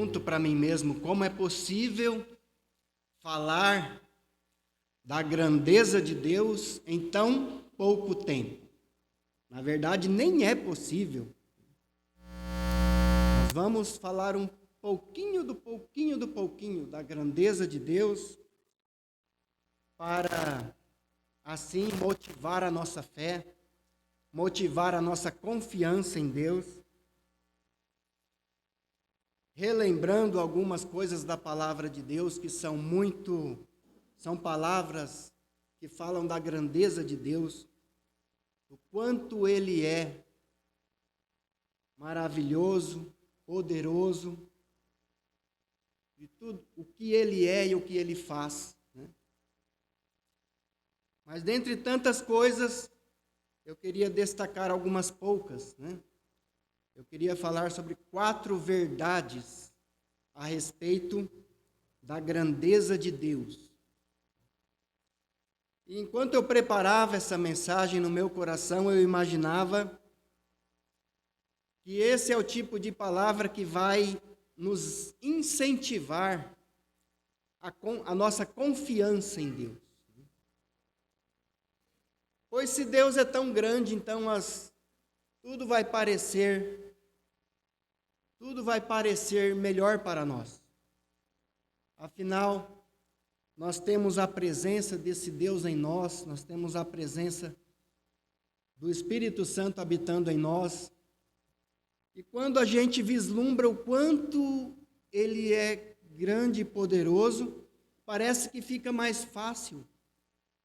pergunto para mim mesmo, como é possível falar da grandeza de Deus em tão pouco tempo? Na verdade, nem é possível. Nós vamos falar um pouquinho da grandeza de Deus para, assim, motivar a nossa fé, motivar a nossa confiança em Deus, relembrando algumas coisas da palavra de Deus que são palavras que falam da grandeza de Deus, do quanto Ele é maravilhoso, poderoso, de tudo o que Ele é e o que Ele faz, né? Mas dentre tantas coisas, eu queria destacar algumas poucas, né? Eu queria falar sobre 4 verdades a respeito da grandeza de Deus. E enquanto eu preparava essa mensagem no meu coração, eu imaginava que esse é o tipo de palavra que vai nos incentivar a nossa confiança em Deus. Pois se Deus é tão grande, então tudo vai parecer melhor para nós. Afinal, nós temos a presença desse Deus em nós, nós temos a presença do Espírito Santo habitando em nós. E quando a gente vislumbra o quanto Ele é grande e poderoso, parece que fica mais fácil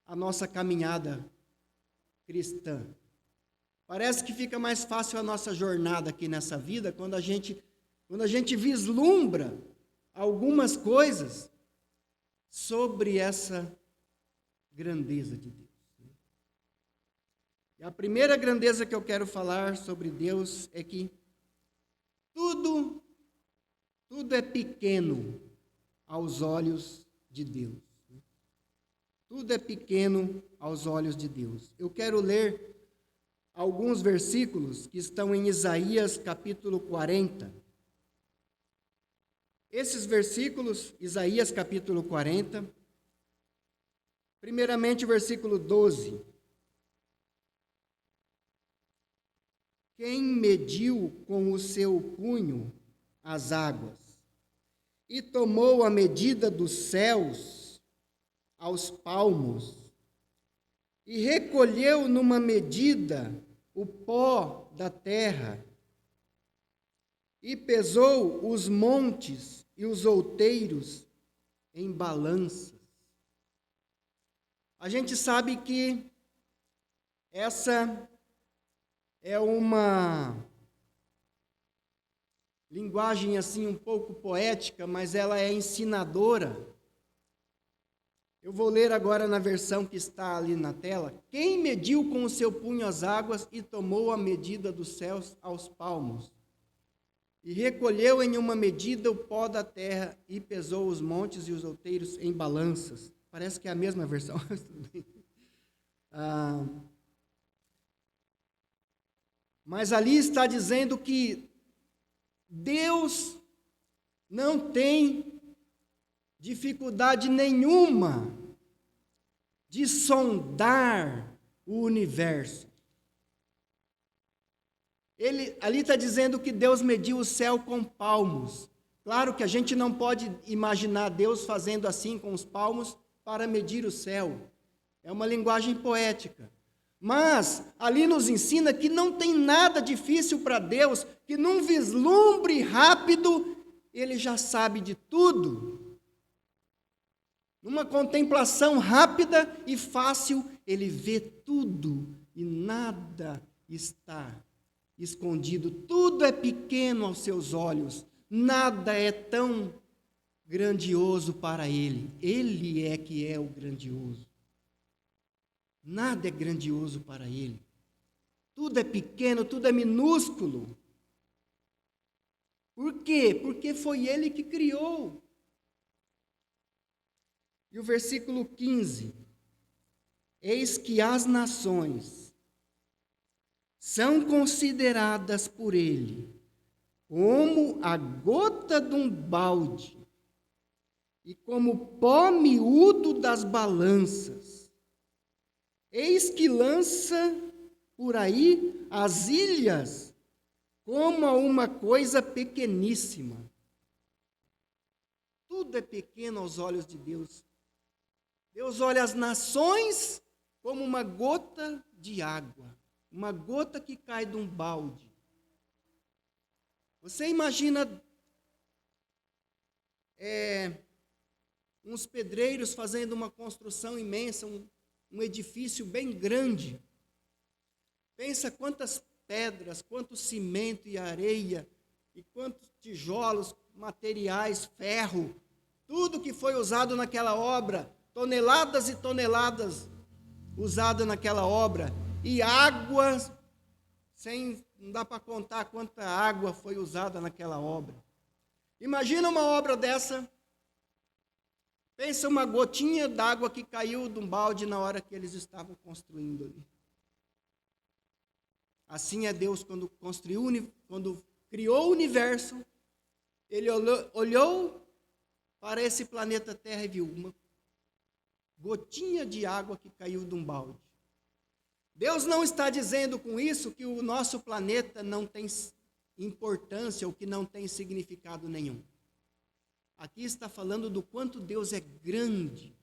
a nossa caminhada cristã. Parece que fica mais fácil a nossa jornada aqui nessa vida quando a gente vislumbra algumas coisas sobre essa grandeza de Deus. E a primeira grandeza que eu quero falar sobre Deus é que tudo é pequeno aos olhos de Deus. Tudo é pequeno aos olhos de Deus. Eu quero ler alguns versículos que estão em Isaías capítulo 40. Esses versículos, Isaías capítulo 40, primeiramente o versículo 12. Quem mediu com o seu punho as águas e tomou a medida dos céus aos palmos e recolheu numa medida o pó da terra e pesou os montes e os outeiros em balanças. A gente sabe que essa é uma linguagem assim um pouco poética, mas ela é ensinadora. Eu vou ler agora na versão que está ali na tela. Quem mediu com o seu punho as águas e tomou a medida dos céus aos palmos? E recolheu em uma medida o pó da terra e pesou os montes e os outeiros em balanças. Parece que é a mesma versão. Mas ali está dizendo que Deus não tem dificuldade nenhuma de sondar o universo. Ali está dizendo que Deus mediu o céu com palmos. Claro que a gente não pode imaginar Deus fazendo assim com os palmos para medir o céu. É uma linguagem poética. Mas ali nos ensina que não tem nada difícil para Deus, que num vislumbre rápido, Ele já sabe de tudo. Numa contemplação rápida e fácil, Ele vê tudo e nada está escondido. Tudo é pequeno aos seus olhos, nada é tão grandioso para Ele. Ele é que é o grandioso. Nada é grandioso para Ele. Tudo é pequeno, tudo é minúsculo. Por quê? Porque foi Ele que criou. E o versículo 15. Eis que as nações são consideradas por Ele, como a gota de um balde, e como pó miúdo das balanças. Eis que lança por aí as ilhas como a uma coisa pequeníssima. Tudo é pequeno aos olhos de Deus. Deus olha as nações como uma gota de água, uma gota que cai de um balde. Você imagina uns pedreiros fazendo uma construção imensa, um edifício bem grande. Pensa quantas pedras, quanto cimento e areia, e quantos tijolos, materiais, ferro, tudo que foi usado naquela obra, toneladas e toneladas usadas naquela obra, e água, não dá para contar quanta água foi usada naquela obra. Imagina uma obra dessa, pensa uma gotinha d'água que caiu de um balde na hora que eles estavam construindo ali. Assim é Deus quando criou o universo, Ele olhou para esse planeta Terra e viu uma gotinha de água que caiu de um balde. Deus não está dizendo com isso que o nosso planeta não tem importância ou que não tem significado nenhum. Aqui está falando do quanto Deus é grande,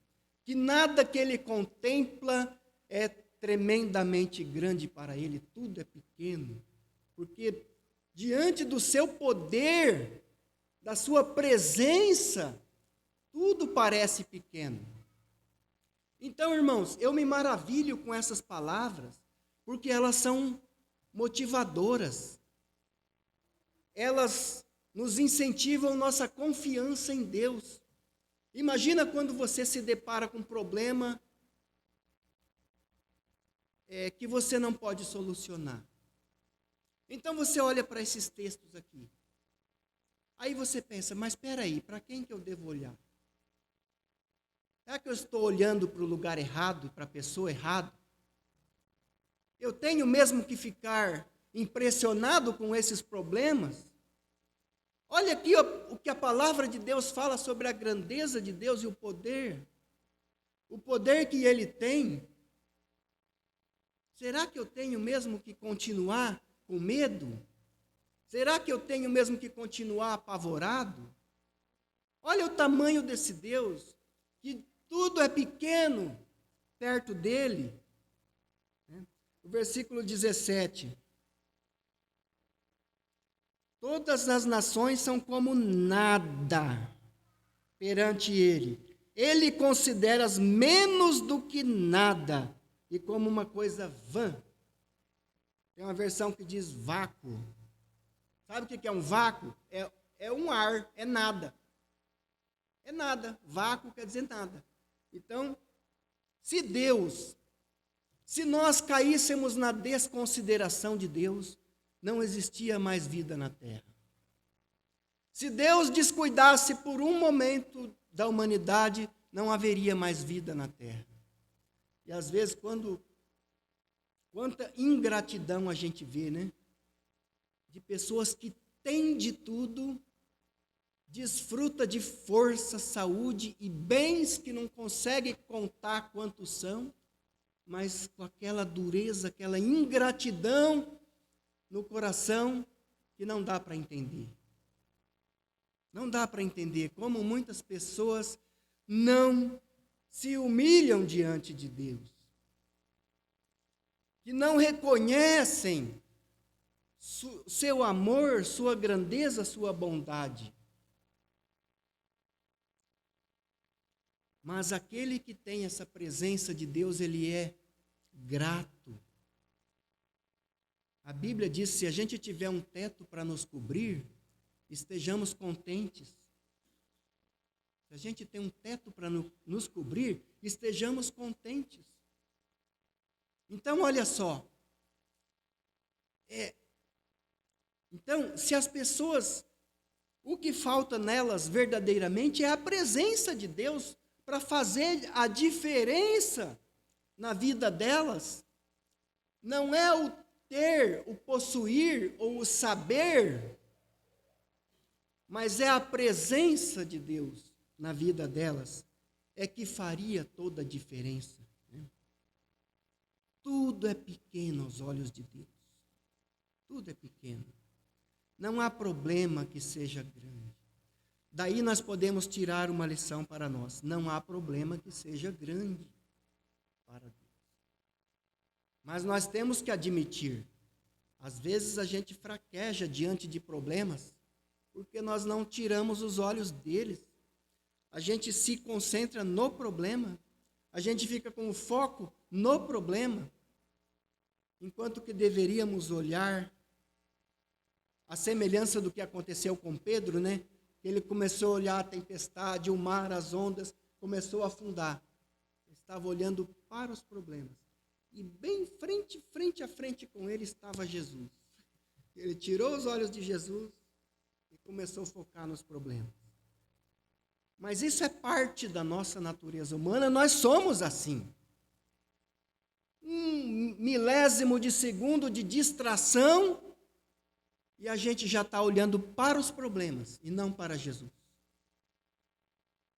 que nada que Ele contempla é tremendamente grande para Ele, tudo é pequeno, porque diante do seu poder, da sua presença, tudo parece pequeno. Então, irmãos, eu me maravilho com essas palavras, porque elas são motivadoras. Elas nos incentivam nossa confiança em Deus. Imagina quando você se depara com um problema que você não pode solucionar. Então você olha para esses textos aqui. Aí você pensa, mas espera aí, para quem que eu devo olhar? Será que eu estou olhando para o lugar errado, para a pessoa errada? Eu tenho mesmo que ficar impressionado com esses problemas? Olha aqui o que a palavra de Deus fala sobre a grandeza de Deus e o poder que Ele tem. Será que eu tenho mesmo que continuar com medo? Será que eu tenho mesmo que continuar apavorado? Olha o tamanho desse Deus, que tudo é pequeno perto dele. O versículo 17. Todas as nações são como nada perante ele. Ele considera-as menos do que nada e como uma coisa vã. Tem uma versão que diz vácuo. Sabe o que é um vácuo? É um ar, é nada. É nada. Vácuo quer dizer nada. Então, se nós caíssemos na desconsideração de Deus, não existia mais vida na terra. Se Deus descuidasse por um momento da humanidade, não haveria mais vida na terra. E às vezes, quanta ingratidão a gente vê, né? De pessoas que têm de tudo, desfruta de força, saúde e bens que não consegue contar quantos são, mas com aquela dureza, aquela ingratidão no coração que não dá para entender. Não dá para entender como muitas pessoas não se humilham diante de Deus, que não reconhecem seu amor, sua grandeza, sua bondade. Mas aquele que tem essa presença de Deus, ele é grato. A Bíblia diz, se a gente tiver um teto para nos cobrir, estejamos contentes. Se a gente tem um teto para nos cobrir, estejamos contentes. Então, olha só. Então, se as pessoas, o que falta nelas verdadeiramente é a presença de Deus para fazer a diferença na vida delas. Não é o ter, o possuir ou o saber mas é a presença de Deus na vida delas é que faria toda a diferença. Né? Tudo é pequeno aos olhos de Deus. Tudo é pequeno. Não há problema que seja grande. Daí nós podemos tirar uma lição para nós. Não há problema que seja grande para Deus. Mas nós temos que admitir, às vezes a gente fraqueja diante de problemas, porque nós não tiramos os olhos deles. A gente se concentra no problema, a gente fica com o foco no problema, enquanto que deveríamos olhar a semelhança do que aconteceu com Pedro, né? Ele começou a olhar a tempestade, o mar, as ondas, começou a afundar. Ele estava olhando para os problemas. E bem frente a frente com ele estava Jesus. Ele tirou os olhos de Jesus e começou a focar nos problemas. Mas isso é parte da nossa natureza humana, nós somos assim. Um milésimo de segundo de distração e a gente já está olhando para os problemas e não para Jesus.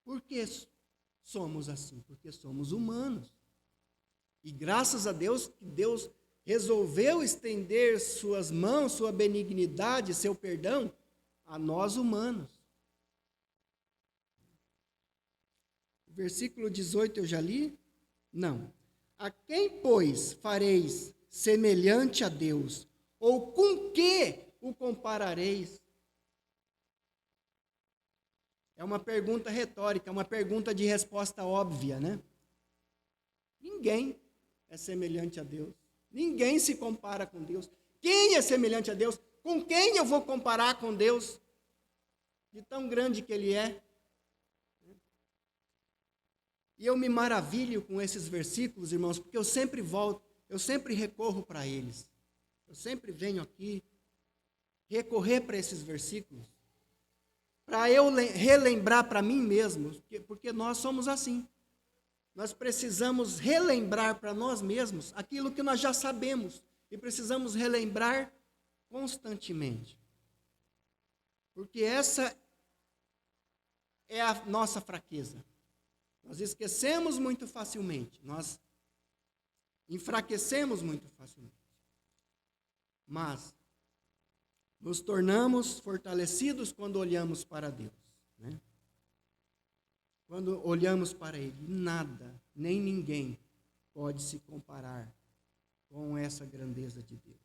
Por que somos assim? Porque somos humanos. E graças a Deus, que Deus resolveu estender suas mãos, sua benignidade, seu perdão a nós humanos. O versículo 18 eu já li? Não. A quem, pois, fareis semelhante a Deus? Ou com que o comparareis? É uma pergunta retórica, uma pergunta de resposta óbvia, né? Ninguém é semelhante a Deus. Ninguém se compara com Deus. Quem é semelhante a Deus? Com quem eu vou comparar com Deus? De tão grande que Ele é. E eu me maravilho com esses versículos, irmãos, porque eu sempre volto, eu sempre recorro para eles. Eu sempre venho aqui recorrer para esses versículos, para eu relembrar para mim mesmo, porque nós somos assim. Nós precisamos relembrar para nós mesmos aquilo que nós já sabemos e precisamos relembrar constantemente. Porque essa é a nossa fraqueza. Nós esquecemos muito facilmente, nós enfraquecemos muito facilmente. Mas nos tornamos fortalecidos quando olhamos para Deus, né? Quando olhamos para Ele, nada, nem ninguém pode se comparar com essa grandeza de Deus.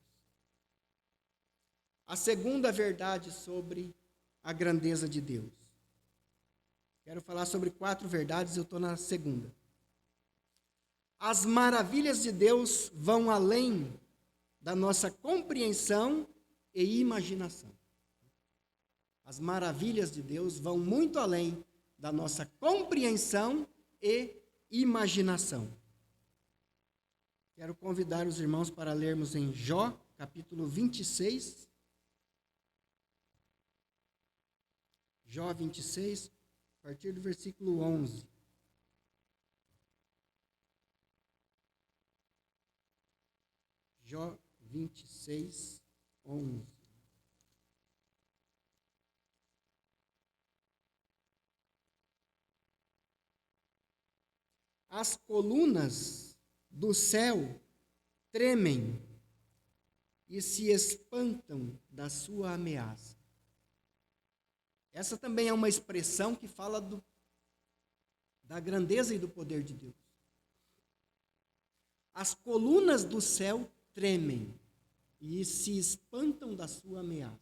A segunda verdade sobre a grandeza de Deus. Quero falar sobre 4 verdades, eu estou na segunda. As maravilhas de Deus vão além da nossa compreensão e imaginação. As maravilhas de Deus vão muito além da nossa compreensão e imaginação. Quero convidar os irmãos para lermos em Jó, capítulo 26. Jó 26, a partir do versículo 11. Jó 26, 11. As colunas do céu tremem e se espantam da sua ameaça. Essa também é uma expressão que fala da grandeza e do poder de Deus. As colunas do céu tremem e se espantam da sua ameaça.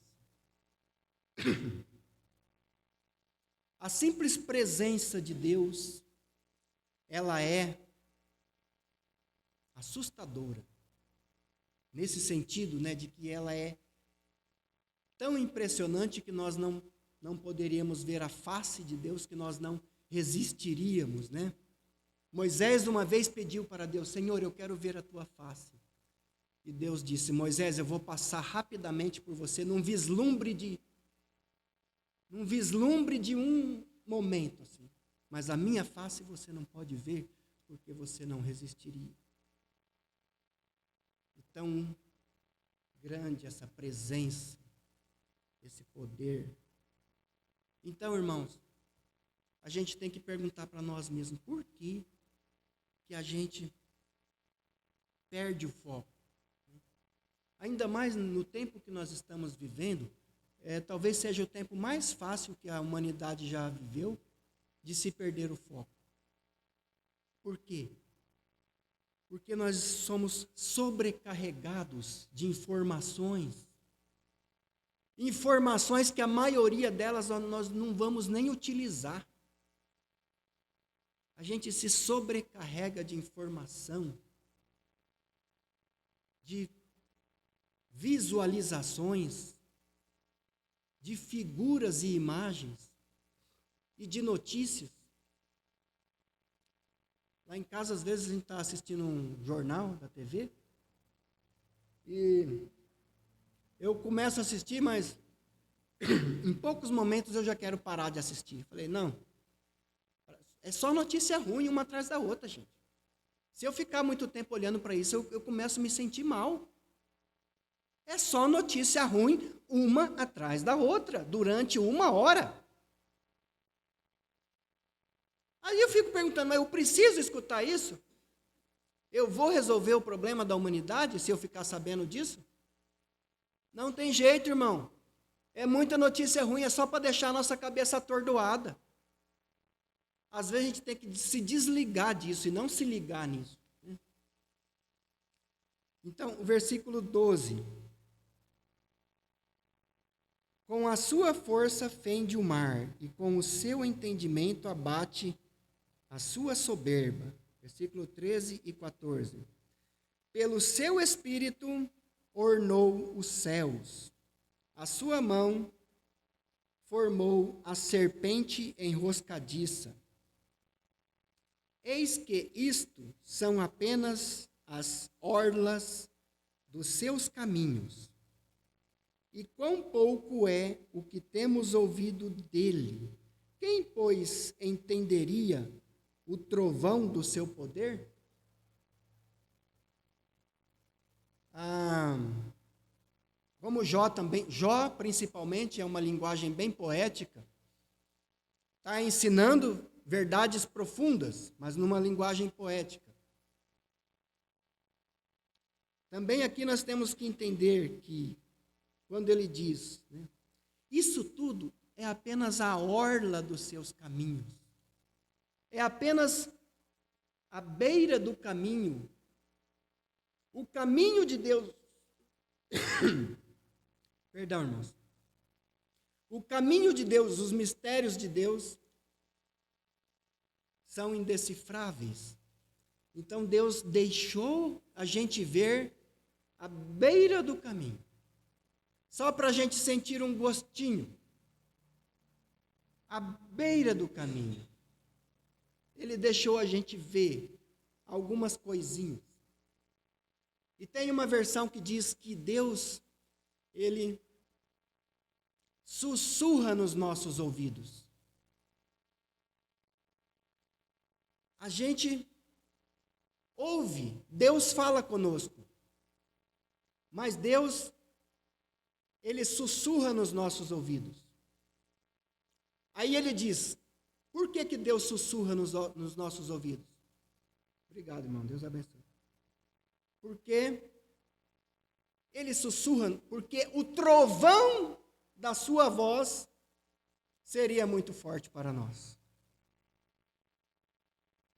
A simples presença de Deus, ela é assustadora. Nesse sentido, né, de que ela é tão impressionante que nós não poderíamos ver a face de Deus, que nós não resistiríamos, né? Moisés uma vez pediu para Deus: Senhor, eu quero ver a tua face. E Deus disse: Moisés, eu vou passar rapidamente por você num vislumbre de um momento, assim. Mas a minha face você não pode ver, porque você não resistiria. E tão grande essa presença, esse poder Então, irmãos, a gente tem que perguntar para nós mesmos, por que a gente perde o foco? Ainda mais no tempo que nós estamos vivendo, talvez seja o tempo mais fácil que a humanidade já viveu de se perder o foco. Por quê? Porque nós somos sobrecarregados de informações. Informações que a maioria delas nós não vamos nem utilizar. A gente se sobrecarrega de informação, de visualizações, de figuras e imagens e de notícias. Lá em casa, às vezes, a gente está assistindo um jornal da TV e eu começo a assistir, mas em poucos momentos eu já quero parar de assistir. Falei, não, é só notícia ruim uma atrás da outra, gente. Se eu ficar muito tempo olhando para isso, eu começo a me sentir mal. É só notícia ruim uma atrás da outra, durante 1 hora. Aí eu fico perguntando, mas eu preciso escutar isso? Eu vou resolver o problema da humanidade se eu ficar sabendo disso? Não tem jeito, irmão. É muita notícia ruim, é só para deixar a nossa cabeça atordoada. Às vezes a gente tem que se desligar disso e não se ligar nisso. Então, o versículo 12. Com a sua força fende o mar, e com o seu entendimento abate a sua soberba. Versículo 13 e 14. Pelo seu espírito ornou os céus, a sua mão formou a serpente enroscadiça. Eis que isto são apenas as orlas dos seus caminhos. E quão pouco é o que temos ouvido dele? Quem, pois, entenderia o trovão do seu poder? Como Jó também, Jó principalmente é uma linguagem bem poética, está ensinando verdades profundas, mas numa linguagem poética. Também aqui nós temos que entender que, quando ele diz, isso tudo é apenas a orla dos seus caminhos. É apenas a beira do caminho. O caminho de Deus. Perdão, irmãos. O caminho de Deus, os mistérios de Deus, são indecifráveis. Então Deus deixou a gente ver a beira do caminho, só para a gente sentir um gostinho. A beira do caminho. Ele deixou a gente ver algumas coisinhas. E tem uma versão que diz que Deus, ele sussurra nos nossos ouvidos. A gente ouve, Deus fala conosco, mas Deus, ele sussurra nos nossos ouvidos. Aí ele diz, por que Deus sussurra nos nossos ouvidos? Obrigado, irmão, Deus abençoe. Porque ele sussurra, porque o trovão da sua voz seria muito forte para nós.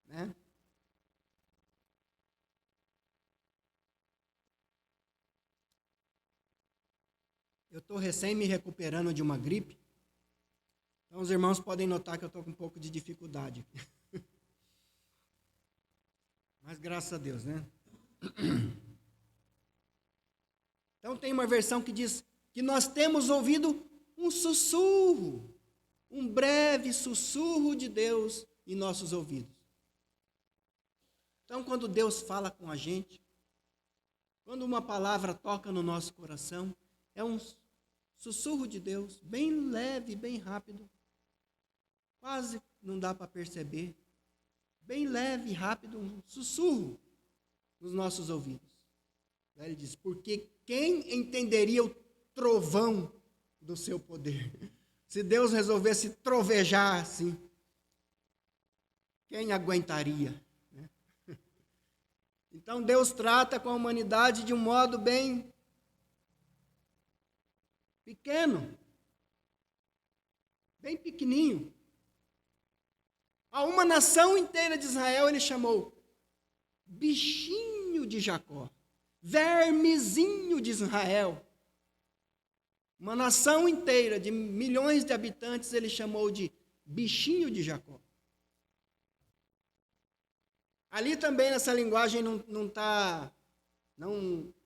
Né? Eu estou recém me recuperando de uma gripe. Então os irmãos podem notar que eu estou com um pouco de dificuldade. Mas graças a Deus, né? Então tem uma versão que diz que nós temos ouvido um sussurro, um breve sussurro de Deus em nossos ouvidos. Então quando Deus fala com a gente, quando uma palavra toca no nosso coração, é um sussurro de Deus, bem leve, bem rápido, quase não dá para perceber, bem leve, rápido, um sussurro nos nossos ouvidos. Aí ele diz, porque quem entenderia o trovão do seu poder? Se Deus resolvesse trovejar assim, quem aguentaria? Né? Então Deus trata com a humanidade de um modo bem pequeno, bem pequenininho. A uma nação inteira de Israel ele chamou bichinho de Jacó, vermezinho de Israel. Uma nação inteira de milhões de habitantes ele chamou de bichinho de Jacó. Ali também nessa linguagem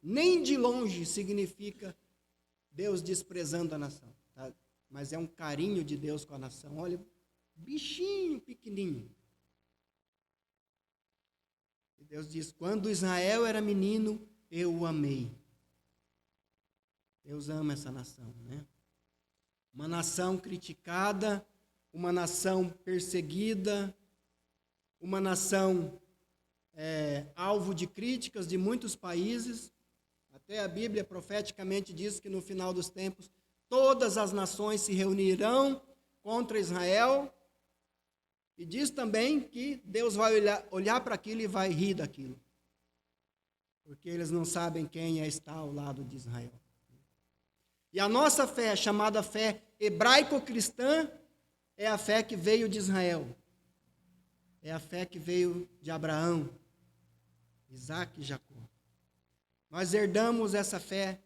nem de longe significa Deus desprezando a nação, tá? Mas é um carinho de Deus com a nação. Olha, bichinho pequenininho. E Deus diz: quando Israel era menino, eu o amei. Deus ama essa nação, né? Uma nação criticada, uma nação perseguida, uma nação alvo de críticas de muitos países. Até a Bíblia profeticamente diz que no final dos tempos todas as nações se reunirão contra Israel. E diz também que Deus vai olhar para aquilo e vai rir daquilo, porque eles não sabem quem está ao lado de Israel. E a nossa fé, chamada fé hebraico-cristã, é a fé que veio de Israel. É a fé que veio de Abraão, Isaac e Jacó. Nós herdamos essa fé.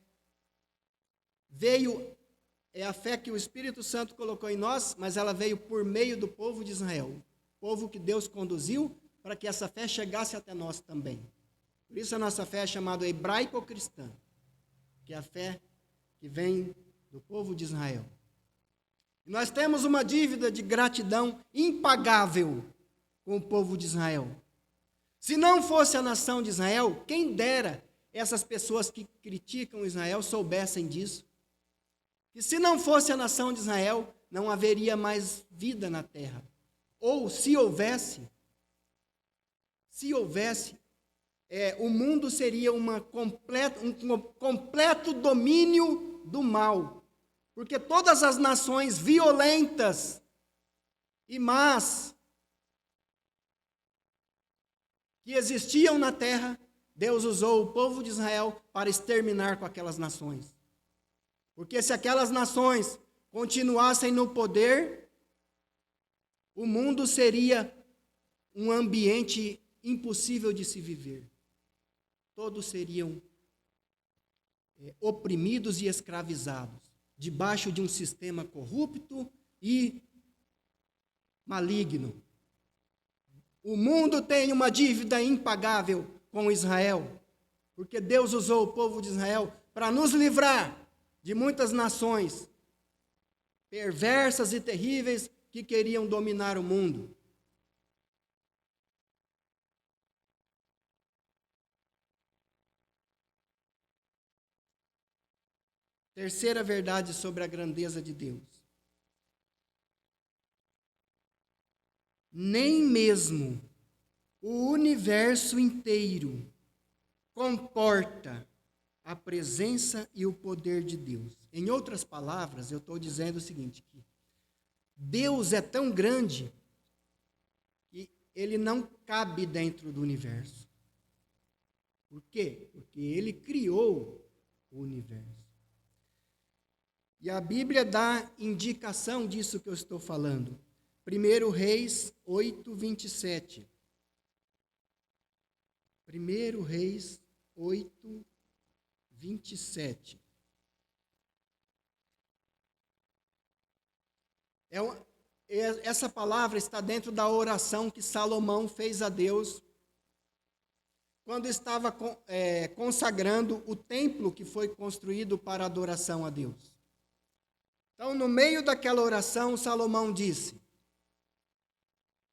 É a fé que o Espírito Santo colocou em nós, mas ela veio por meio do povo de Israel. O povo que Deus conduziu para que essa fé chegasse até nós também. Por isso a nossa fé é chamada hebraico-cristã, que é a fé que vem do povo de Israel. E nós temos uma dívida de gratidão impagável com o povo de Israel. Se não fosse a nação de Israel, quem dera essas pessoas que criticam Israel soubessem disso. Que se não fosse a nação de Israel, não haveria mais vida na terra. Ou se houvesse, o mundo seria um completo domínio do mal. Porque todas as nações violentas e más que existiam na terra, Deus usou o povo de Israel para exterminar com aquelas nações. Porque se aquelas nações continuassem no poder, o mundo seria um ambiente impossível de se viver. Todos seriam oprimidos e escravizados, debaixo de um sistema corrupto e maligno. O mundo tem uma dívida impagável com Israel, porque Deus usou o povo de Israel para nos livrar de muitas nações perversas e terríveis que queriam dominar o mundo. Terceira verdade sobre a grandeza de Deus. Nem mesmo o universo inteiro comporta a presença e o poder de Deus. Em outras palavras, eu estou dizendo o seguinte, que Deus é tão grande que ele não cabe dentro do universo. Por quê? Porque ele criou o universo. E a Bíblia dá indicação disso que eu estou falando. 1 Reis 8, 27. 1 Reis 8, 27. Essa palavra está dentro da oração que Salomão fez a Deus quando estava consagrando o templo que foi construído para adoração a Deus. Então, no meio daquela oração, Salomão disse: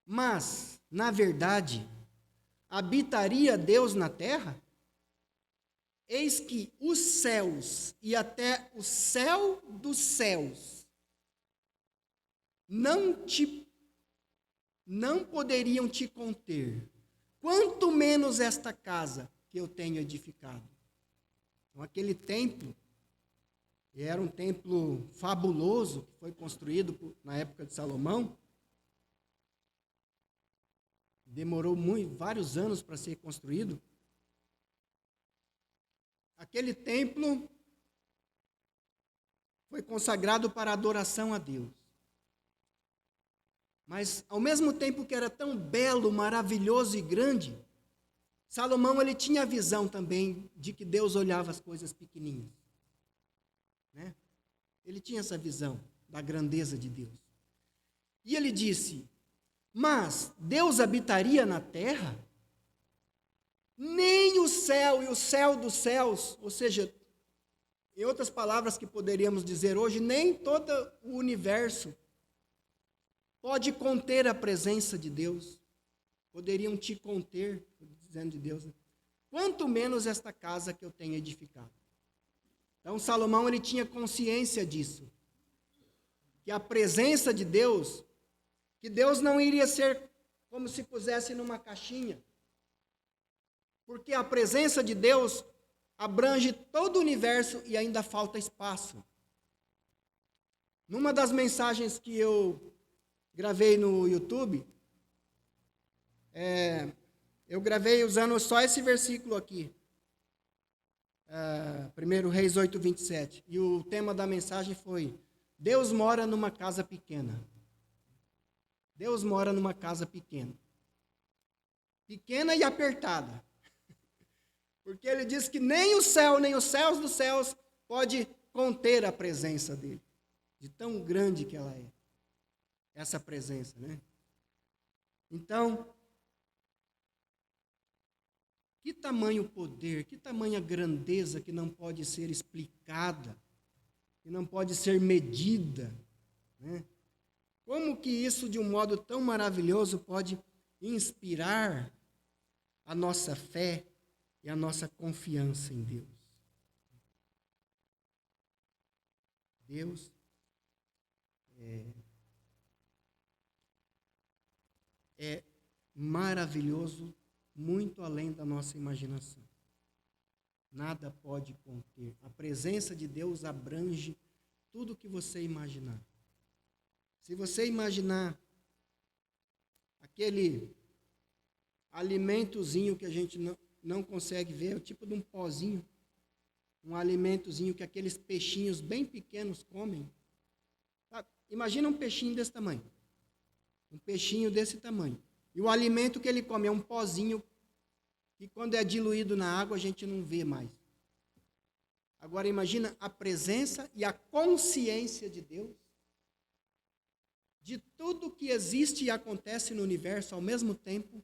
mas, na verdade, habitaria Deus na terra? Eis que os céus e até o céu dos céus não poderiam te conter, quanto menos esta casa que eu tenho edificado. Então, aquele templo, E era um templo fabuloso, que foi construído na época de Salomão. Demorou vários anos para ser construído. Aquele templo foi consagrado para adoração a Deus. Mas, ao mesmo tempo que era tão belo, maravilhoso e grande, Salomão ele tinha a visão também de que Deus olhava as coisas pequenininhas. Né? Ele tinha essa visão da grandeza de Deus. E ele disse, mas Deus habitaria na terra? Nem o céu e o céu dos céus, ou seja, em outras palavras que poderíamos dizer hoje, nem todo o universo pode conter a presença de Deus. Poderiam te conter, dizendo de Deus, né? Quanto menos esta casa que eu tenho edificado. Então Salomão ele tinha consciência disso, que a presença de Deus, que Deus não iria ser como se pusesse numa caixinha, porque a presença de Deus abrange todo o universo e ainda falta espaço. Numa das mensagens que eu gravei no YouTube, eu gravei usando só esse versículo aqui, 1 Reis 8, 27. E o tema da mensagem foi, Deus mora numa casa pequena. Deus mora numa casa pequena. Pequena e apertada. Porque ele diz que nem o céu, nem os céus dos céus pode conter a presença dele. De tão grande que ela é. Essa presença, né? Então, que tamanho poder, que tamanha grandeza que não pode ser explicada, que não pode ser medida, né? Como que isso, de um modo tão maravilhoso, pode inspirar a nossa fé e a nossa confiança em Deus? Deus é maravilhoso, muito além da nossa imaginação. Nada pode conter. A presença de Deus abrange tudo o que você imaginar. Se você imaginar aquele alimentozinho que a gente não consegue ver, é o tipo de um pozinho, um alimentozinho que aqueles peixinhos bem pequenos comem. Imagina um peixinho desse tamanho. Um peixinho desse tamanho. E o alimento que ele come é um pozinho que quando é diluído na água a gente não vê mais. Agora imagina a presença e a consciência de Deus de tudo que existe e acontece no universo ao mesmo tempo,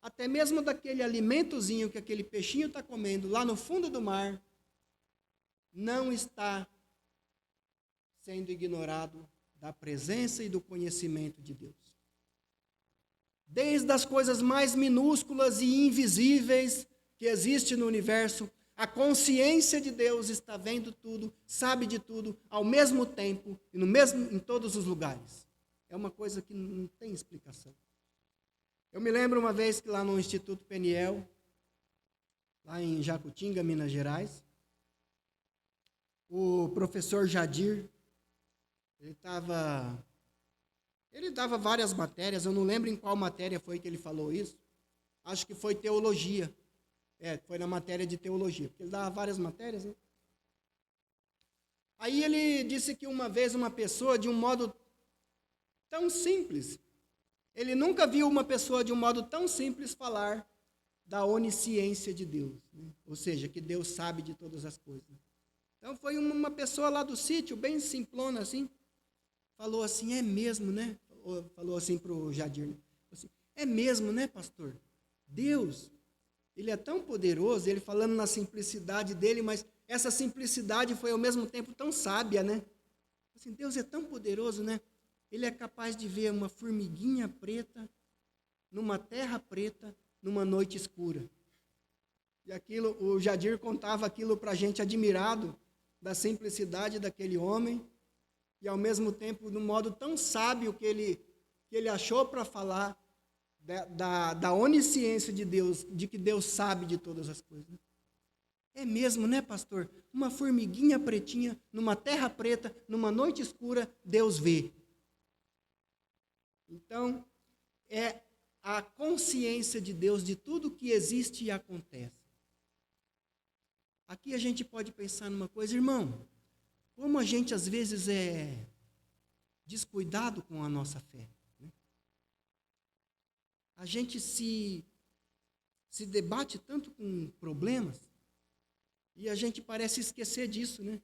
até mesmo daquele alimentozinho que aquele peixinho está comendo lá no fundo do mar, não está sendo ignorado da presença e do conhecimento de Deus. Desde as coisas mais minúsculas e invisíveis que existem no universo, a consciência de Deus está vendo tudo, sabe de tudo, ao mesmo tempo e em todos os lugares. É uma coisa que não tem explicação. Eu me lembro uma vez que lá no Instituto Peniel, lá em Jacutinga, Minas Gerais, o professor Jadir, ele dava várias matérias, eu não lembro em qual matéria foi que ele falou isso, acho que foi teologia, foi na matéria de teologia, porque ele dava várias matérias, né? Aí ele disse que uma vez uma pessoa, de um modo tão simples, ele nunca viu uma pessoa de um modo tão simples falar da onisciência de Deus, né? Ou seja, que Deus sabe de todas as coisas. Então foi uma pessoa lá do sítio, bem simplona assim, falou assim, é mesmo, né? Falou assim para o Jadir, né? Assim, é mesmo, né, pastor? Deus, ele é tão poderoso, ele falando na simplicidade dele, mas essa simplicidade foi ao mesmo tempo tão sábia, né? Assim, Deus é tão poderoso, né? Ele é capaz de ver uma formiguinha preta numa terra preta, numa noite escura. E aquilo, o Jadir contava aquilo para a gente admirado da simplicidade daquele homem, e ao mesmo tempo, de um modo tão sábio que ele achou para falar da onisciência de Deus, de que Deus sabe de todas as coisas. É mesmo, né, pastor? Uma formiguinha pretinha, numa terra preta, numa noite escura, Deus vê. Então, é a consciência de Deus de tudo que existe e acontece. Aqui a gente pode pensar numa coisa, irmão, como a gente às vezes é descuidado com a nossa fé. Né? A gente se debate tanto com problemas e a gente parece esquecer disso, né?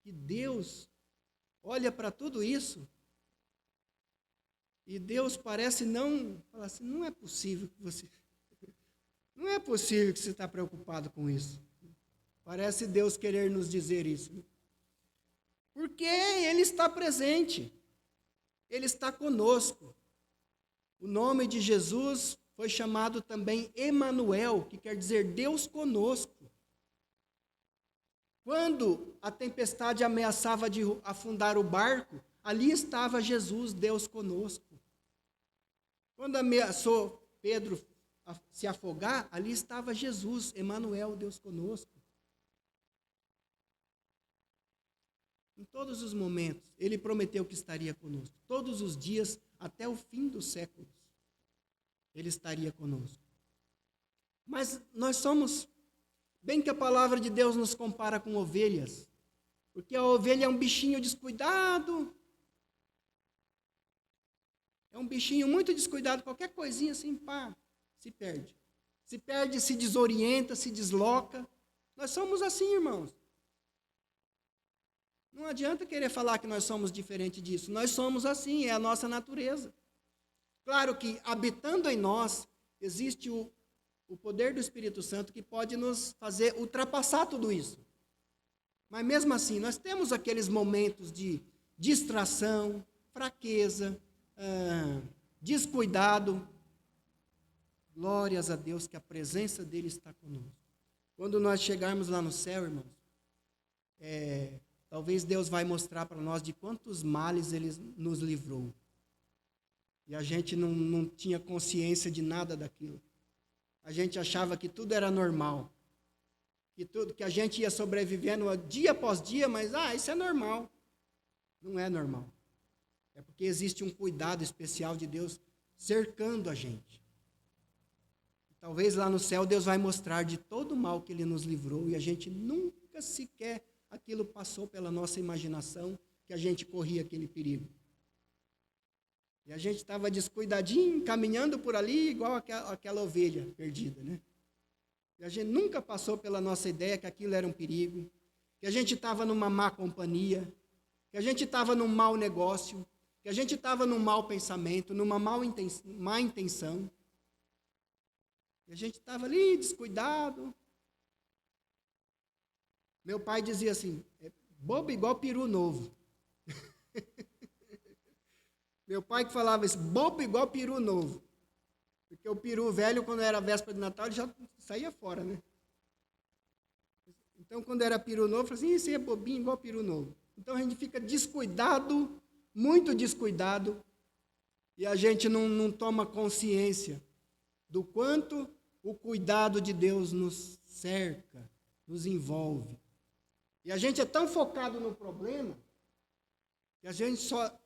Que Deus olha para tudo isso e Deus parece não falar assim, não é possível que você está preocupado com isso. Parece Deus querer nos dizer isso. Né? Porque Ele está presente, Ele está conosco. O nome de Jesus foi chamado também Emanuel, que quer dizer Deus conosco. Quando a tempestade ameaçava de afundar o barco, ali estava Jesus, Deus conosco. Quando ameaçou Pedro se afogar, ali estava Jesus, Emanuel, Deus conosco. Em todos os momentos, Ele prometeu que estaria conosco. Todos os dias, até o fim dos séculos, Ele estaria conosco. Mas nós somos, bem que a palavra de Deus nos compara com ovelhas, porque a ovelha é um bichinho descuidado, é um bichinho muito descuidado, qualquer coisinha assim, pá, se perde. Se perde, se desorienta, se desloca. Nós somos assim, irmãos. Não adianta querer falar que nós somos diferente disso. Nós somos assim, é a nossa natureza. Claro que, habitando em nós, existe o poder do Espírito Santo que pode nos fazer ultrapassar tudo isso. Mas mesmo assim, nós temos aqueles momentos de distração, fraqueza, descuidado. Glórias a Deus que a presença dele está conosco. Quando nós chegarmos lá no céu, irmãos, talvez Deus vai mostrar para nós de quantos males Ele nos livrou. E a gente não tinha consciência de nada daquilo. A gente achava que tudo era normal. Que a gente ia sobrevivendo dia após dia, mas isso é normal. Não é normal. É porque existe um cuidado especial de Deus cercando a gente. Talvez lá no céu Deus vai mostrar de todo o mal que Ele nos livrou e a gente nunca sequer aquilo passou pela nossa imaginação, que a gente corria aquele perigo. E a gente estava descuidadinho, caminhando por ali, igual aquela ovelha perdida, né? E a gente nunca passou pela nossa ideia que aquilo era um perigo, que a gente estava numa má companhia, que a gente estava num mau negócio, que a gente estava num mau pensamento, numa má intenção. E a gente estava ali descuidado. Meu pai dizia assim, bobo igual peru novo. Meu pai que falava isso, bobo igual peru novo. Porque o peru velho, quando era véspera de Natal, ele já saía fora, né? Então, quando era peru novo, eu falava assim, isso aí é bobinho igual peru novo. Então, a gente fica descuidado, muito descuidado, e a gente não toma consciência do quanto o cuidado de Deus nos cerca, nos envolve. E a gente é tão focado no problema, que a gente só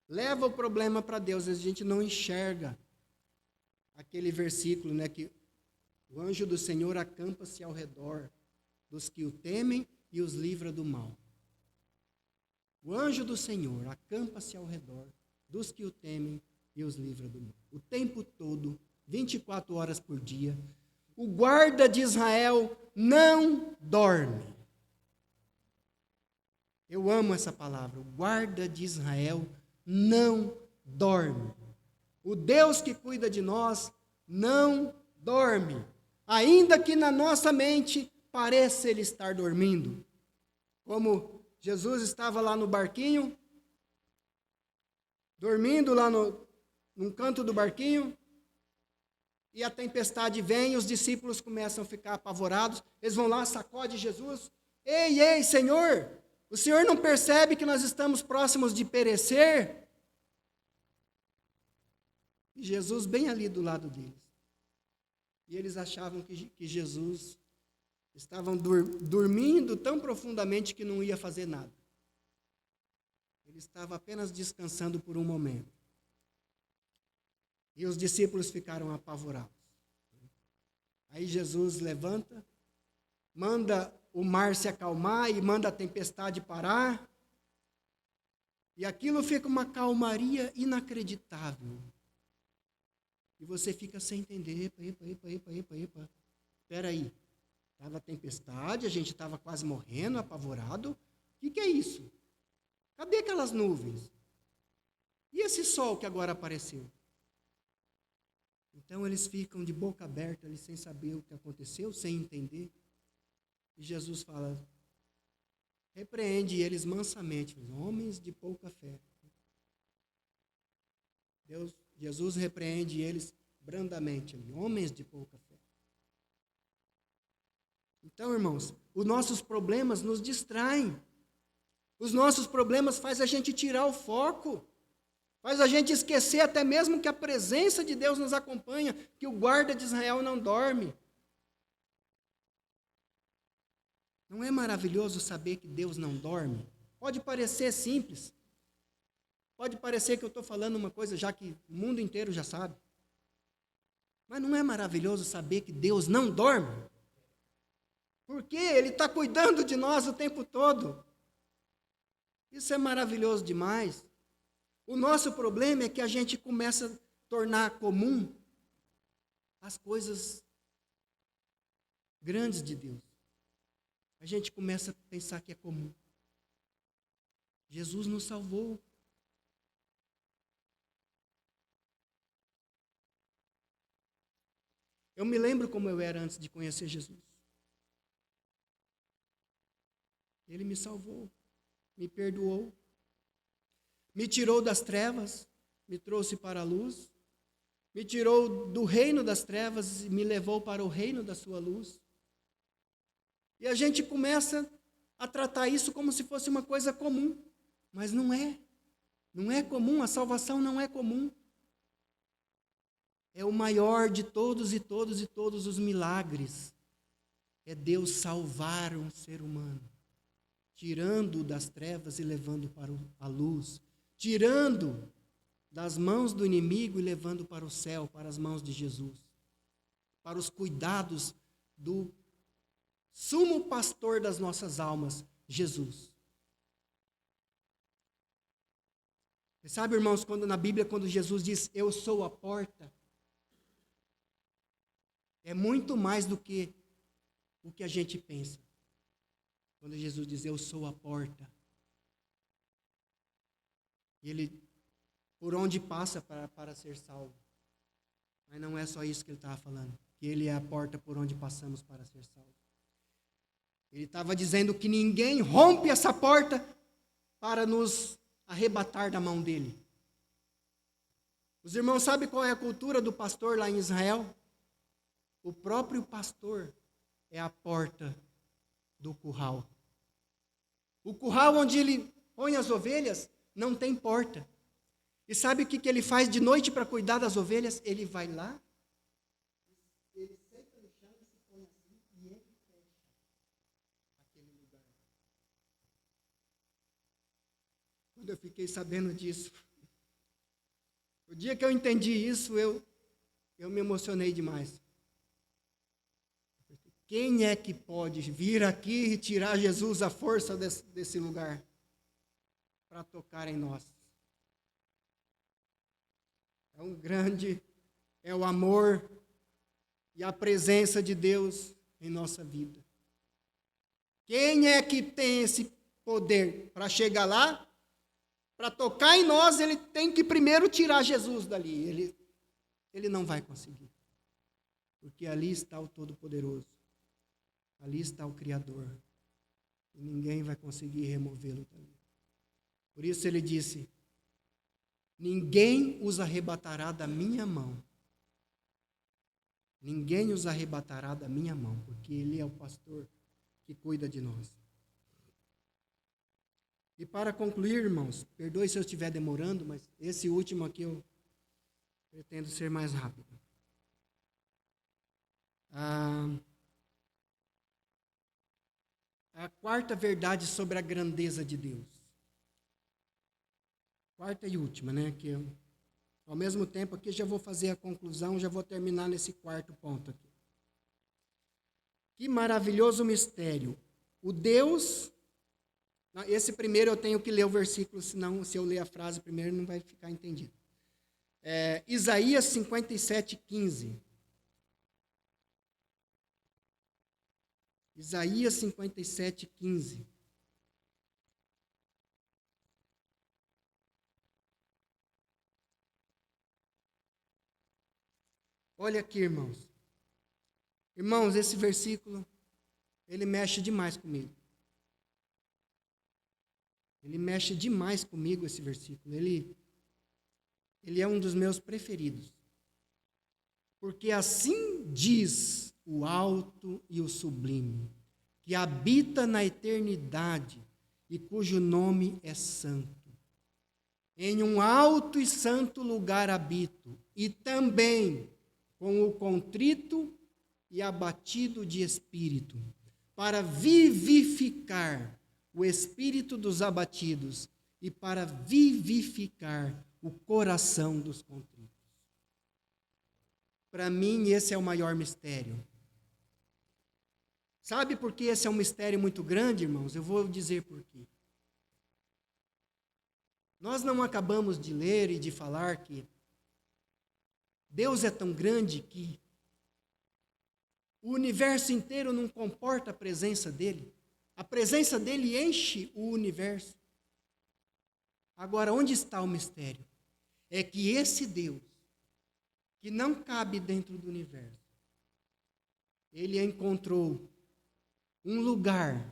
leva o problema para Deus, a gente não enxerga aquele versículo, né, que o anjo do Senhor acampa-se ao redor dos que o temem e os livra do mal. O anjo do Senhor acampa-se ao redor dos que o temem e os livra do mal. O tempo todo, 24 horas por dia, o guarda de Israel não dorme. Eu amo essa palavra, o guarda de Israel não dorme. O Deus que cuida de nós não dorme, ainda que na nossa mente pareça Ele estar dormindo. Como Jesus estava lá no barquinho, dormindo lá num canto do barquinho, e a tempestade vem, e os discípulos começam a ficar apavorados, eles vão lá, sacode Jesus, ei, Senhor, o Senhor não percebe que nós estamos próximos de perecer? E Jesus bem ali do lado deles. E eles achavam que Jesus Estavam dormindo tão profundamente que não ia fazer nada. Ele estava apenas descansando por um momento. E os discípulos ficaram apavorados. Aí Jesus levanta, manda o mar se acalmar e manda a tempestade parar. E aquilo fica uma calmaria inacreditável. E você fica sem entender. Epa. Espera aí. Estava tempestade, a gente estava quase morrendo, apavorado. O que é isso? Cadê aquelas nuvens? E esse sol que agora apareceu? Então eles ficam de boca aberta, ali, sem saber o que aconteceu, sem entender. E Jesus fala, repreende eles mansamente, homens de pouca fé. Jesus repreende eles brandamente, homens de pouca fé. Então, irmãos, os nossos problemas nos distraem. Os nossos problemas fazem a gente tirar o foco. Faz a gente esquecer até mesmo que a presença de Deus nos acompanha, que o guarda de Israel não dorme. Não é maravilhoso saber que Deus não dorme? Pode parecer simples. Pode parecer que eu estou falando uma coisa já que o mundo inteiro já sabe. Mas não é maravilhoso saber que Deus não dorme? Porque Ele está cuidando de nós o tempo todo. Isso é maravilhoso demais. O nosso problema é que a gente começa a tornar comum as coisas grandes de Deus. A gente começa a pensar que é comum. Jesus nos salvou. Eu me lembro como eu era antes de conhecer Jesus. Ele me salvou, me perdoou, me tirou das trevas, me trouxe para a luz, me tirou do reino das trevas e me levou para o reino da sua luz. E a gente começa a tratar isso como se fosse uma coisa comum, mas não é. Não é comum, a salvação não é comum. É o maior de todos os milagres. É Deus salvar um ser humano, tirando-o das trevas e levando para a luz, tirando das mãos do inimigo e levando para o céu, para as mãos de Jesus, para os cuidados do sumo pastor das nossas almas, Jesus. Você sabe, irmãos, quando na Bíblia, quando Jesus diz, eu sou a porta, é muito mais do que o que a gente pensa. Quando Jesus diz, eu sou a porta. E Ele, por onde passa para ser salvo. Mas não é só isso que Ele estava falando. Que Ele é a porta por onde passamos para ser salvo. Ele estava dizendo que ninguém rompe essa porta para nos arrebatar da mão dEle. Os irmãos sabem qual é a cultura do pastor lá em Israel? O próprio pastor é a porta do curral. O curral onde ele põe as ovelhas não tem porta. E sabe o que ele faz de noite para cuidar das ovelhas? Ele vai lá, ele senta no chão e se põe assim, e ele fecha aquele lugar. Quando eu fiquei sabendo disso, o dia que eu entendi isso, eu me emocionei demais. Quem é que pode vir aqui e tirar Jesus à força desse lugar para tocar em nós? É um grande, é o amor e a presença de Deus em nossa vida. Quem é que tem esse poder para chegar lá, para tocar em nós? Ele tem que primeiro tirar Jesus dali. Ele não vai conseguir, porque ali está o Todo-Poderoso. Ali está o Criador. E ninguém vai conseguir removê-lo dali. Por isso ele disse, ninguém os arrebatará da minha mão. Ninguém os arrebatará da minha mão, porque Ele é o pastor que cuida de nós. E para concluir, irmãos, perdoe se eu estiver demorando, mas esse último aqui eu pretendo ser mais rápido. a quarta verdade sobre a grandeza de Deus. Quarta e última, né? Que eu, ao mesmo tempo aqui já vou fazer a conclusão, já vou terminar nesse quarto ponto aqui. Que maravilhoso mistério. O Deus... Esse primeiro eu tenho que ler o versículo, senão se eu ler a frase primeiro não vai ficar entendido. Isaías 57:15. Isaías 57:15. Olha aqui, irmãos. Irmãos, esse versículo, ele mexe demais comigo. Ele mexe demais comigo, esse versículo. Ele é um dos meus preferidos. Porque assim diz o alto e o sublime, que habita na eternidade e cujo nome é santo. Em um alto e santo lugar habito, e também com o contrito e abatido de espírito, para vivificar o espírito dos abatidos e para vivificar o coração dos contritos. Para mim, esse é o maior mistério. Sabe por que esse é um mistério muito grande, irmãos? Eu vou dizer por quê. Nós não acabamos de ler e de falar que Deus é tão grande que o universo inteiro não comporta a presença dele. A presença dele enche o universo. Agora, onde está o mistério? É que esse Deus, que não cabe dentro do universo, ele encontrou um lugar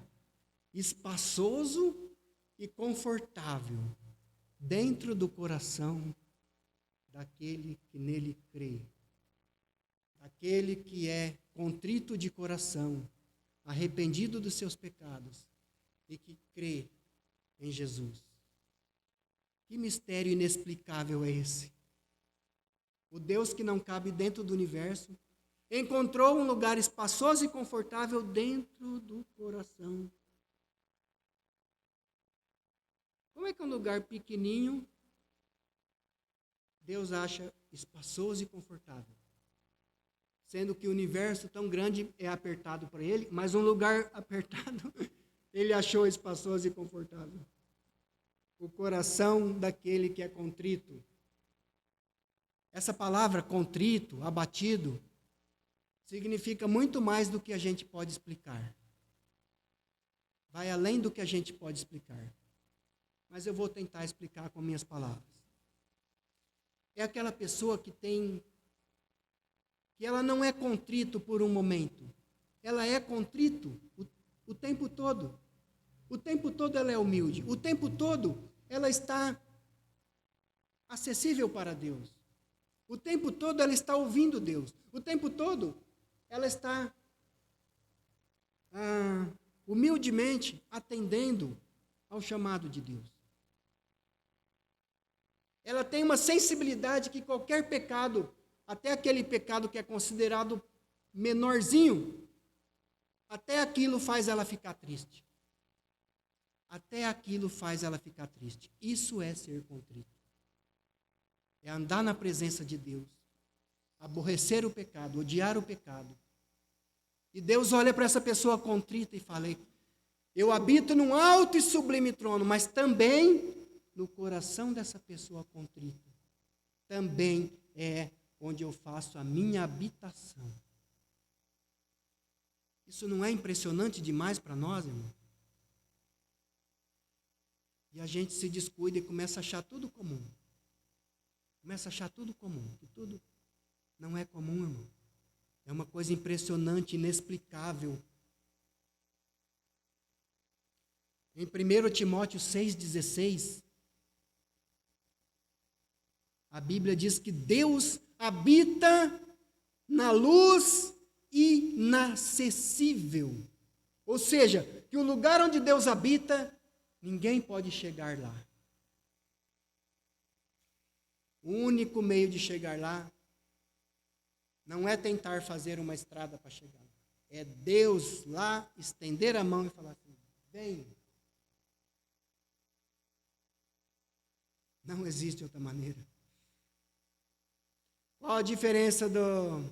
espaçoso e confortável dentro do coração daquele que nele crê. Aquele que é contrito de coração, arrependido dos seus pecados e que crê em Jesus. Que mistério inexplicável é esse? O Deus que não cabe dentro do universo encontrou um lugar espaçoso e confortável dentro do coração. Como é que um lugar pequenininho Deus acha espaçoso e confortável? Sendo que o universo tão grande é apertado para ele, mas um lugar apertado ele achou espaçoso e confortável. O coração daquele que é contrito. Essa palavra contrito, abatido, significa muito mais do que a gente pode explicar. Vai além do que a gente pode explicar. Mas eu vou tentar explicar com minhas palavras. É aquela pessoa que ela não é contrito por um momento. Ela é contrito o tempo todo. O tempo todo ela é humilde. O tempo todo ela está acessível para Deus. O tempo todo ela está ouvindo Deus. O tempo todo ela está humildemente atendendo ao chamado de Deus. Ela tem uma sensibilidade que qualquer pecado, até aquele pecado que é considerado menorzinho, até aquilo faz ela ficar triste. Até aquilo faz ela ficar triste. Isso é ser contrito. É andar na presença de Deus, aborrecer o pecado, odiar o pecado. E Deus olha para essa pessoa contrita e fala: eu habito num alto e sublime trono, mas também no coração dessa pessoa contrita. Também é onde eu faço a minha habitação. Isso não é impressionante demais para nós, irmão? E a gente se descuida e começa a achar tudo comum. Começa a achar tudo comum. E tudo não é comum, irmão. É uma coisa impressionante, inexplicável. Em 1 Timóteo 6,16, a Bíblia diz que Deus habita na luz inacessível. Ou seja, que o lugar onde Deus habita, ninguém pode chegar lá. O único meio de chegar lá não é tentar fazer uma estrada para chegar lá. É Deus lá estender a mão e falar assim: Vem. Não existe outra maneira. Qual a diferença do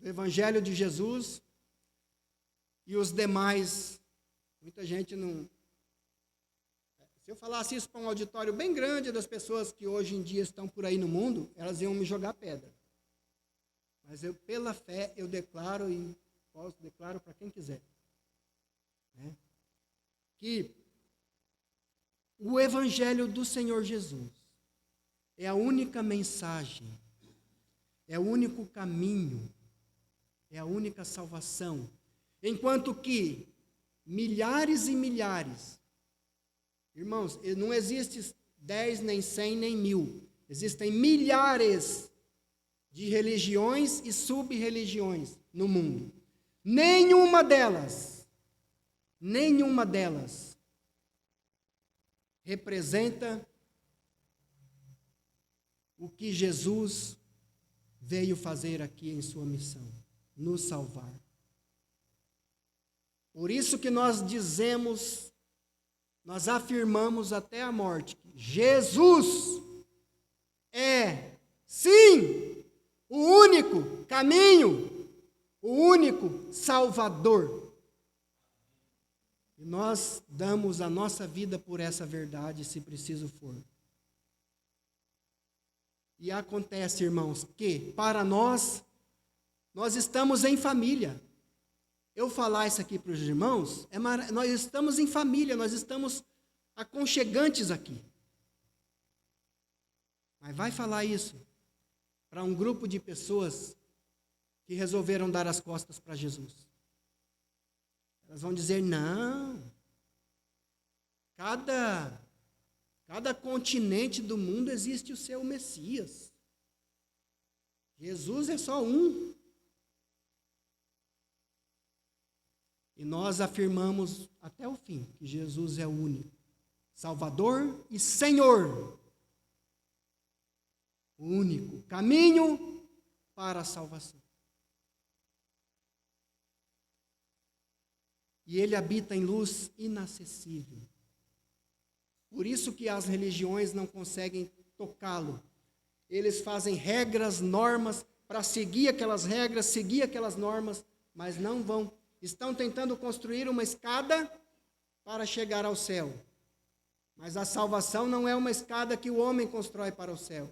Evangelho de Jesus e os demais? Muita gente não... Se eu falasse isso para um auditório bem grande das pessoas que hoje em dia estão por aí no mundo, elas iam me jogar pedra. Mas eu, pela fé, eu declaro, e declaro para quem quiser, né, que o Evangelho do Senhor Jesus é a única mensagem, é o único caminho, é a única salvação. Enquanto que milhares e milhares, irmãos, não existe 10, nem 100, nem 1000. Existem milhares de religiões e sub-religiões no mundo. Nenhuma delas representa o que Jesus veio fazer aqui em sua missão, nos salvar. Por isso que nós dizemos, nós afirmamos até a morte, que Jesus é, sim, o único caminho, o único Salvador. E nós damos a nossa vida por essa verdade, se preciso for. E acontece, irmãos, que para nós estamos em família. Eu falar isso aqui para os irmãos, nós estamos em família, nós estamos aconchegantes aqui. Mas vai falar isso para um grupo de pessoas que resolveram dar as costas para Jesus. Elas vão dizer, não, cada continente do mundo existe o seu Messias. Jesus é só um. E nós afirmamos até o fim que Jesus é o único Salvador e Senhor. O único caminho para a salvação. E ele habita em luz inacessível. Por isso que as religiões não conseguem tocá-lo. Eles fazem regras, normas, para seguir aquelas regras, seguir aquelas normas, mas não vão. Estão tentando construir uma escada para chegar ao céu. Mas a salvação não é uma escada que o homem constrói para o céu.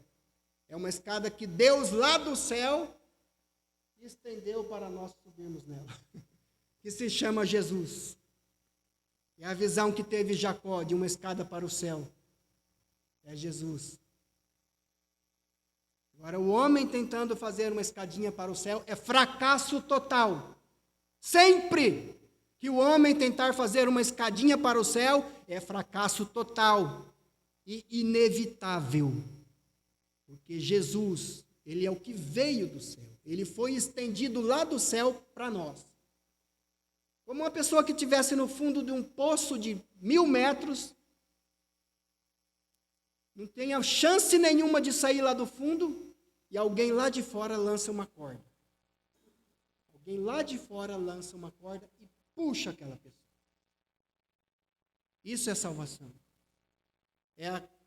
É uma escada que Deus lá do céu estendeu para nós subirmos nela. Que se chama Jesus. É a visão que teve Jacó de uma escada para o céu. É Jesus. Agora, o homem tentando fazer uma escadinha para o céu é fracasso total. Sempre que o homem tentar fazer uma escadinha para o céu, é fracasso total e inevitável. Porque Jesus, ele é o que veio do céu. Ele foi estendido lá do céu para nós. Como uma pessoa que estivesse no fundo de um poço de 1000 metros, não tenha chance nenhuma de sair lá do fundo, e alguém lá de fora lança uma corda. Alguém lá de fora lança uma corda e puxa aquela pessoa. Isso é salvação.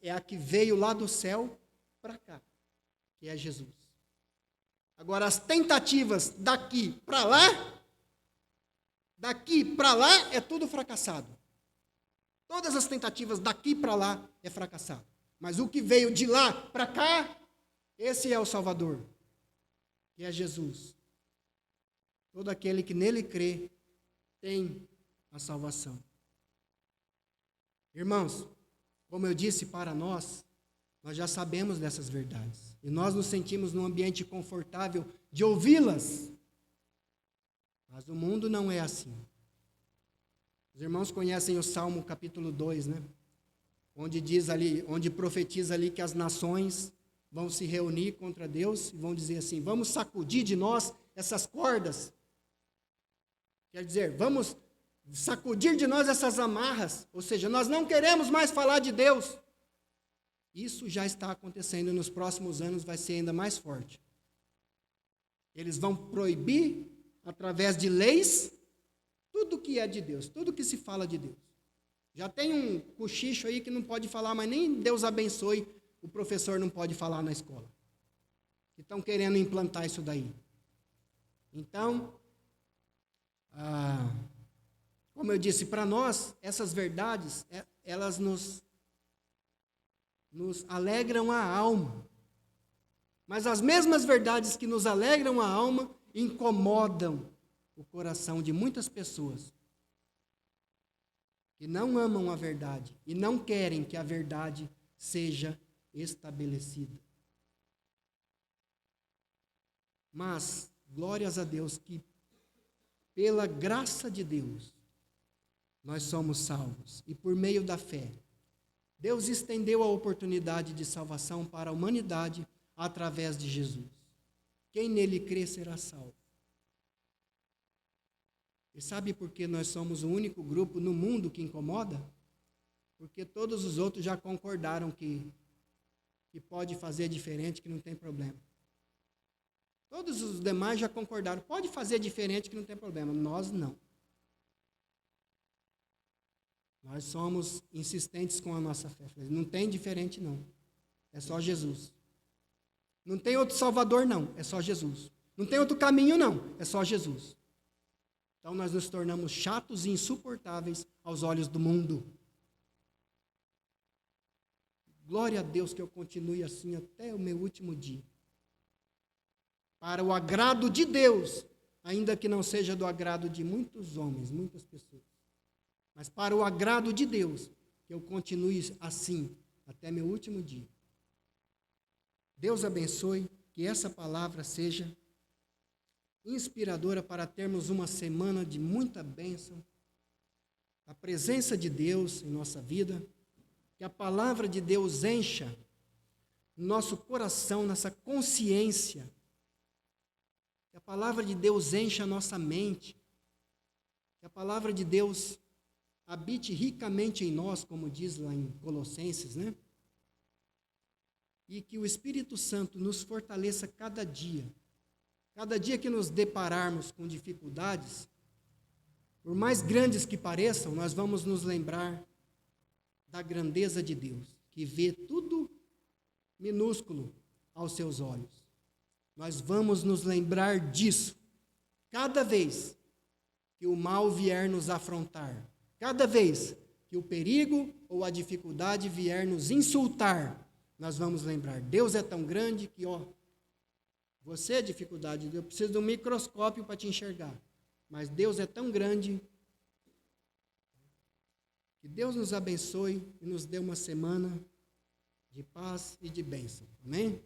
É a que veio lá do céu para cá, que é Jesus. Agora, as tentativas daqui para lá é tudo fracassado. Todas as tentativas daqui para lá é fracassado. Mas o que veio de lá para cá, esse é o Salvador, que é Jesus. Todo aquele que nele crê tem a salvação. Irmãos, como eu disse, para nós já sabemos dessas verdades. E nós nos sentimos num ambiente confortável de ouvi-las. Mas o mundo não é assim. Os irmãos conhecem o Salmo capítulo 2, né? Onde diz ali, onde profetiza ali que as nações vão se reunir contra Deus e vão dizer assim: vamos sacudir de nós essas cordas. Quer dizer, vamos sacudir de nós essas amarras. Ou seja, nós não queremos mais falar de Deus. Isso já está acontecendo e nos próximos anos vai ser ainda mais forte. Eles vão proibir, através de leis, tudo que é de Deus, tudo que se fala de Deus. Já tem um cochicho aí que não pode falar, mas nem Deus abençoe, o professor não pode falar na escola. Estão querendo implantar isso daí. Então, como eu disse, para nós, essas verdades, elas nos alegram a alma. Mas as mesmas verdades que nos alegram a alma incomodam o coração de muitas pessoas que não amam a verdade e não querem que a verdade seja estabelecida. Mas, glórias a Deus que, pela graça de Deus, nós somos salvos. E por meio da fé, Deus estendeu a oportunidade de salvação para a humanidade através de Jesus. Quem nele crê será salvo. E sabe por que nós somos o único grupo no mundo que incomoda? Porque todos os outros já concordaram que pode fazer diferente, que não tem problema. Todos os demais já concordaram, pode fazer diferente, que não tem problema. Nós não. Nós somos insistentes com a nossa fé. Não tem diferente, não. É só Jesus. Não tem outro Salvador, não. É só Jesus. Não tem outro caminho, não. É só Jesus. Então nós nos tornamos chatos e insuportáveis aos olhos do mundo. Glória a Deus que eu continue assim até o meu último dia. Para o agrado de Deus, ainda que não seja do agrado de muitos homens, muitas pessoas. Mas para o agrado de Deus, que eu continue assim até meu último dia. Deus abençoe, que essa palavra seja inspiradora para termos uma semana de muita bênção, a presença de Deus em nossa vida, que a palavra de Deus encha nosso coração, nossa consciência, que a palavra de Deus encha a nossa mente, que a palavra de Deus habite ricamente em nós, como diz lá em Colossenses, né? E que o Espírito Santo nos fortaleça cada dia que nos depararmos com dificuldades, por mais grandes que pareçam, nós vamos nos lembrar da grandeza de Deus, que vê tudo minúsculo aos seus olhos. Nós vamos nos lembrar disso cada vez que o mal vier nos afrontar, cada vez que o perigo ou a dificuldade vier nos insultar, nós vamos lembrar, Deus é tão grande que, você é dificuldade, eu preciso de um microscópio para te enxergar, mas Deus é tão grande. Que Deus nos abençoe e nos dê uma semana de paz e de bênção. Amém?